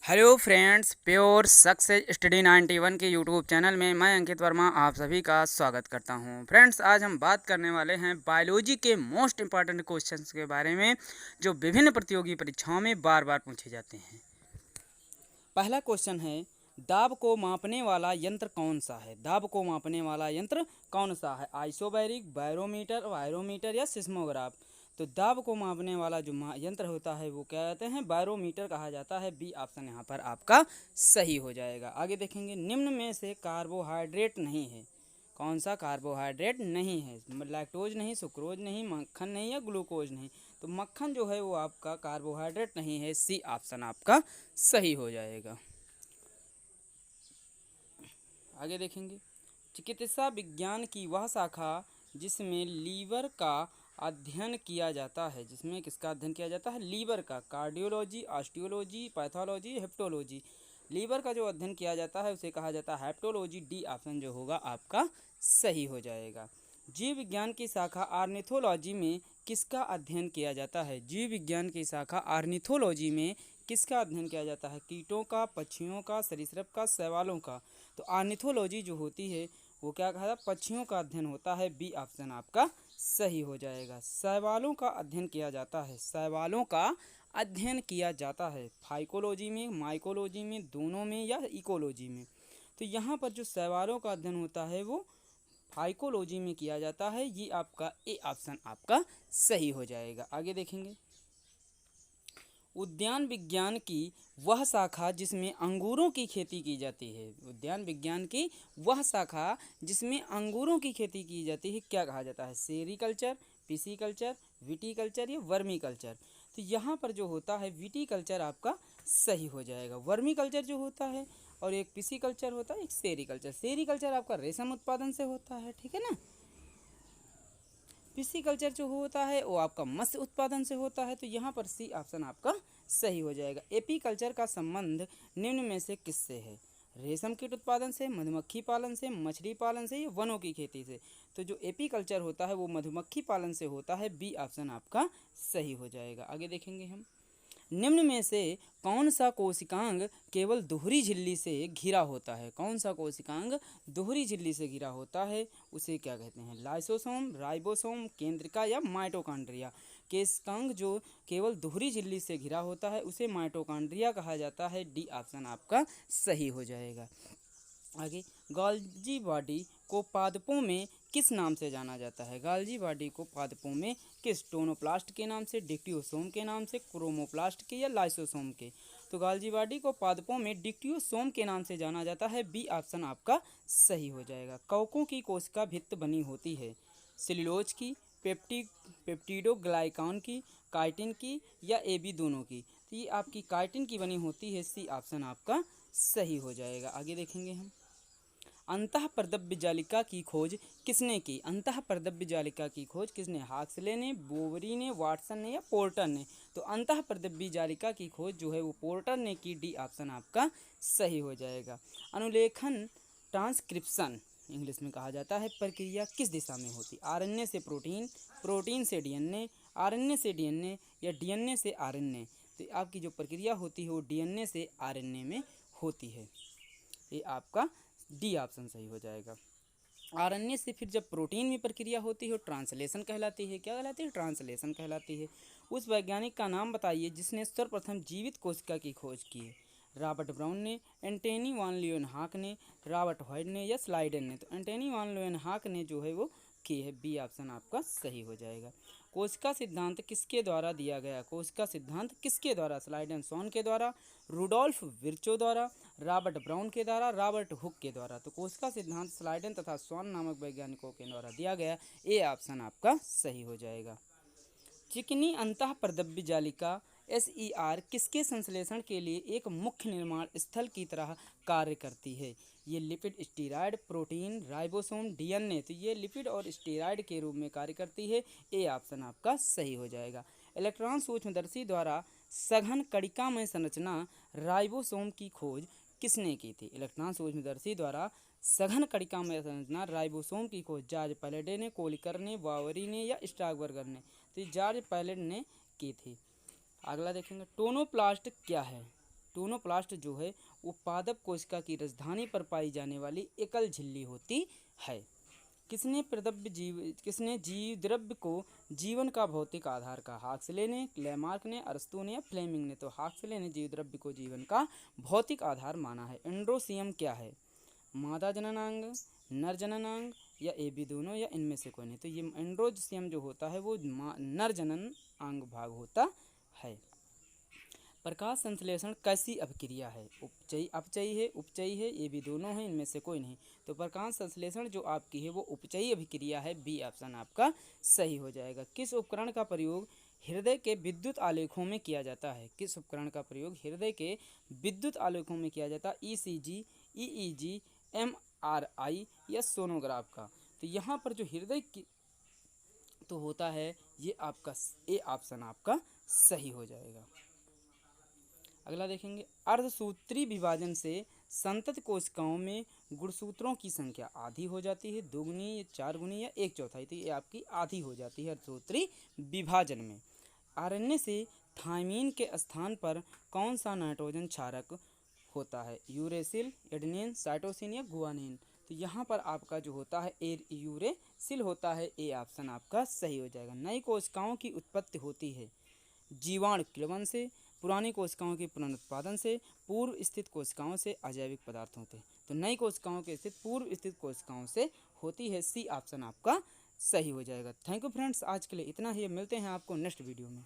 Hello friends, pure success study 91 के YouTube channel में मैं अंकित वर्मा आप सभी का स्वागत करता हूं। फ्रेंड्स, आज हम बात करने वाले हैं बायोलॉजी के मोस्ट इम्पॉर्टेंट क्वेश्चंस के बारे में जो विभिन्न प्रतियोगी परीक्षाओं में बार बार पूछे जाते हैं। पहला क्वेश्चन है, दाब को मापने वाला यंत्र कौन सा है? दाब को मापने वाला यंत्र कौन सा है? आइसोबैरिक, बैरोमीटर, वायरोमीटर या सिस्मोग्राफ? तो दाब को मापने वाला जो यंत्र होता है वो क्या कहते हैं? बैरोमीटर कहा जाता है। बी ऑप्शन यहाँ पर आपका सही हो जाएगा। आगे देखेंगे, निम्न में से कार्बोहाइड्रेट नहीं है। कौन सा कार्बोहाइड्रेट नहीं है? लैक्टोज नहीं, सुक्रोज नहीं, मक्खन नहीं या ग्लूकोज नहीं? तो मक्खन जो है वो आपका कार्बोहाइड्रेट नहीं है। सी ऑप्शन आपका सही हो जाएगा। आगे देखेंगे, चिकित्सा विज्ञान की वह शाखा जिसमें लीवर का अध्ययन किया जाता है। जिसमें किसका अध्ययन किया जाता है? लीवर का। Cardiology, osteology, pathology, hepatology. Liver का जो अध्ययन किया जाता है उसे कहा जाता है हेप्टोलॉजी। डी ऑप्शन जो होगा आपका सही हो जाएगा। जीव विज्ञान की शाखा ऑर्निथोलॉजी में किसका अध्ययन किया जाता है? जीव विज्ञान की शाखा ऑर्निथोलॉजी में किसका अध्ययन किया जाता है? कीटों का, पक्षियों का, सरीसृप का, शैवालों का? तो ऑर्निथोलॉजी जो होती है वो क्या कहा जाता है? पक्षियों का अध्ययन होता है। बी ऑप्शन आपका सही हो जाएगा। शैवालों का अध्ययन किया जाता है। शैवालों का अध्ययन किया जाता है फाइकोलॉजी में, माइकोलॉजी में, दोनों में या इकोलॉजी में? तो यहाँ पर जो शैवालों का अध्ययन होता है वो फाइकोलॉजी में किया जाता है। ये आपका ए ऑप्शन आपका सही हो जाएगा। आगे देखेंगे, उद्यान विज्ञान की वह शाखा जिसमें अंगूरों की खेती की जाती है। उद्यान विज्ञान की वह शाखा जिसमें अंगूरों की खेती की जाती है क्या कहा जाता है? सेरीकल्चर, पिसीकल्चर, विटीकल्चर या वर्मीकल्चर? तो यहाँ पर जो होता है विटीकल्चर आपका सही हो जाएगा। वर्मीकल्चर जो होता है और एक पिसीकल्चर होता है, एक सेरीकल्चर। सेरीकल्चर आपका रेशम उत्पादन से होता है, ठीक है ना। पिसीकल्चर जो होता है वो आपका मत्स्य उत्पादन से होता है। तो यहाँ पर सी ऑप्शन आपका सही हो जाएगा। एपीकल्चर का संबंध निम्न में से किससे है? रेशम कीट उत्पादन से, मधुमक्खी पालन से, मछली पालन से या वनों की खेती से? तो जो एपीकल्चर होता है वो मधुमक्खी पालन से होता है। बी ऑप्शन आपका सही हो जाएगा। आगे देखेंगे हम, निम्न में से कौन सा कोशिकांग केवल दोहरी झिल्ली से घिरा होता है? कौन सा कोशिकांग दोहरी झिल्ली से घिरा होता है उसे क्या कहते हैं? लाइसोसोम, राइबोसोम, केंद्रिका या माइटोकॉन्ड्रिया? कोशिकांग जो केवल दोहरी झिल्ली से घिरा होता है उसे माइटोकॉन्ड्रिया कहा जाता है। डी ऑप्शन आपका सही हो जाएगा। आगे, गोल्जी बॉडी को पादपों में किस नाम से जाना जाता है? गोल्जी बॉडी को पादपों में किस? टोनोप्लास्ट के नाम से, डिक्टियोसोम के नाम से, क्रोमोप्लास्ट के या लाइसोसोम के? तो गोल्जी बॉडी को पादपों में डिक्टियोसोम के नाम से जाना जाता है। बी ऑप्शन आपका सही हो जाएगा। कवकों की कोशिका भित्त बनी होती है सेल्यूलोज की, पेप्टिडोग्लाइकान की, काइटिन की या ए बी दोनों की? तो ये आपकी काइटिन की बनी होती है। सी ऑप्शन आपका सही हो जाएगा। आगे देखेंगे हम, अंतःप्रद्रव्य जालिका की खोज किसने की? अंतःप्रद्रव्य जालिका की खोज किसने? हाक्सले ने, बोवरी ने, वाटसन ने या पोर्टर ने? तो अंतःप्रद्रव्य जालिका की खोज जो है वो पोर्टर ने की। डी ऑप्शन आपका सही हो जाएगा। अनुलेखन, ट्रांसक्रिप्शन इंग्लिश में कहा जाता है, प्रक्रिया किस दिशा में होती? आरएनए से प्रोटीन, प्रोटीन से डीएनए, आरएनए से डीएनए या डीएनए से आरएनए? तो आपकी जो प्रक्रिया होती है वो डीएनए से आरएनए में होती है। ये आपका डी ऑप्शन सही हो जाएगा। आरएनए से फिर जब प्रोटीन में प्रक्रिया होती है ट्रांसलेशन कहलाती है। क्या कहलाती है? ट्रांसलेशन कहलाती है। उस वैज्ञानिक का नाम बताइए जिसने सर्वप्रथम जीवित कोशिका की खोज की है। रॉबर्ट ब्राउन ने, एंटनी वान लीeuwenhoek ने, रॉबर्ट हॉयड ने या स्लाइडन ने? तो एंटनी वान लीeuwenhoek ने जो है वो की है। बी ऑप्शन आपका सही हो जाएगा। कोशिका सिद्धांत किसके द्वारा दिया गया? कोशिका सिद्धांत किसके द्वारा? स्लाइडन सॉन के द्वारा, रुडोल्फ विर्चो द्वारा, रॉबर्ट ब्राउन के द्वारा, रॉबर्ट हुक के द्वारा? तो कोशिका सिद्धांत स्लाइडन तथा स्वॉन नामक वैज्ञानिकों के द्वारा दिया गया। ए ऑप्शन आपका सही हो जाएगा। चिकनी अंतःप्रद्रव्य जालिका SER किसके संश्लेषण के लिए एक मुख्य निर्माण स्थल की तरह कार्य करती है? ये lipid, steroid, protein, ribosome, DNA? तो ये लिपिड और स्टीरॉयड के रूप में कार्य करती है। ए ऑप्शन आपका सही हो जाएगा। इलेक्ट्रॉन सूक्ष्मदर्शी द्वारा सघन कणिकामय संरचना राइबोसोम की खोज किसने की थी? इलेक्ट्रॉन सूक्ष्मदर्शी द्वारा सघन कणिकामय संरचना राइबोसोम की खोज जॉर्ज पैलेडे ने, कोलिकर ने, बावरी ने या स्टाकबर्गर ने? तो जॉर्ज पैलेड ने की थी। अगला देखेंगे, टोनोप्लास्ट क्या है? टोनोप्लास्ट जो है वो पादप कोशिका की राजधानी पर पाई जाने वाली एकल झिल्ली होती है। किसने जीव द्रव्य को जीवन का भौतिक आधार कहा? हाक्सले ने, लेमार्क ने, अरस्तू ने या फ्लेमिंग ने? तो हाक्सले ने जीव द्रव्य को जीवन का भौतिक आधार माना है। एंड्रोसियम क्या है? मादा जननांग, नर जननांग या ए बी दोनों या इनमें से कोई नहीं? तो ये एंड्रोसियम जो होता है वो नर जनन अंग भाग होता है। प्रकाश संश्लेषण कैसी अभिक्रिया है? उपचयी, अपचयी है, उपचयी है, ये भी दोनों हैं, इनमें से कोई नहीं? तो प्रकाश संश्लेषण जो आपकी है वो उपचयी अभिक्रिया है, बी ऑप्शन आपका सही हो जाएगा। किस उपकरण का प्रयोग हृदय के विद्युत आलेखों में किया जाता है? किस उपकरण का प्रयोग हृदय के विद्युत आलेखों में किया जाता है? ईसीजी, ईईजी, एमआरआई या सोनोग्राफ का? तो यहाँ पर जो हृदय की तो होता है ये आपका ए ऑप्शन आपका सही हो जाएगा। अगला देखेंगे, अर्धसूत्री विभाजन से संतत कोशिकाओं में गुणसूत्रों की संख्या आधी हो जाती है, 2 गुनी, 4 गुनी या 1/4? तो ये आपकी आधी हो जाती है अर्धसूत्री विभाजन में। आरएनए से थायमीन के स्थान पर कौन सा नाइट्रोजन क्षारक होता है? यूरेसिल, एडेनिन, साइटोसिन या गुआनिन? तो यहाँ पर आपका जो होता है यूरेसिल होता है, ए ऑप्शन आपका सही हो जाएगा। नई कोशिकाओं की उत्पत्ति होती है जीवाणु किण्वन से, पुरानी कोशिकाओं के पुनरुत्पादन से, पूर्व स्थित कोशिकाओं से, अजैविक पदार्थों से? तो नई कोशिकाओं के स्थित पूर्व स्थित कोशिकाओं से होती है, सी ऑप्शन आपका सही हो जाएगा। थैंक यू फ्रेंड्स, आज के लिए इतना ही। मिलते हैं आपको नेक्स्ट वीडियो में।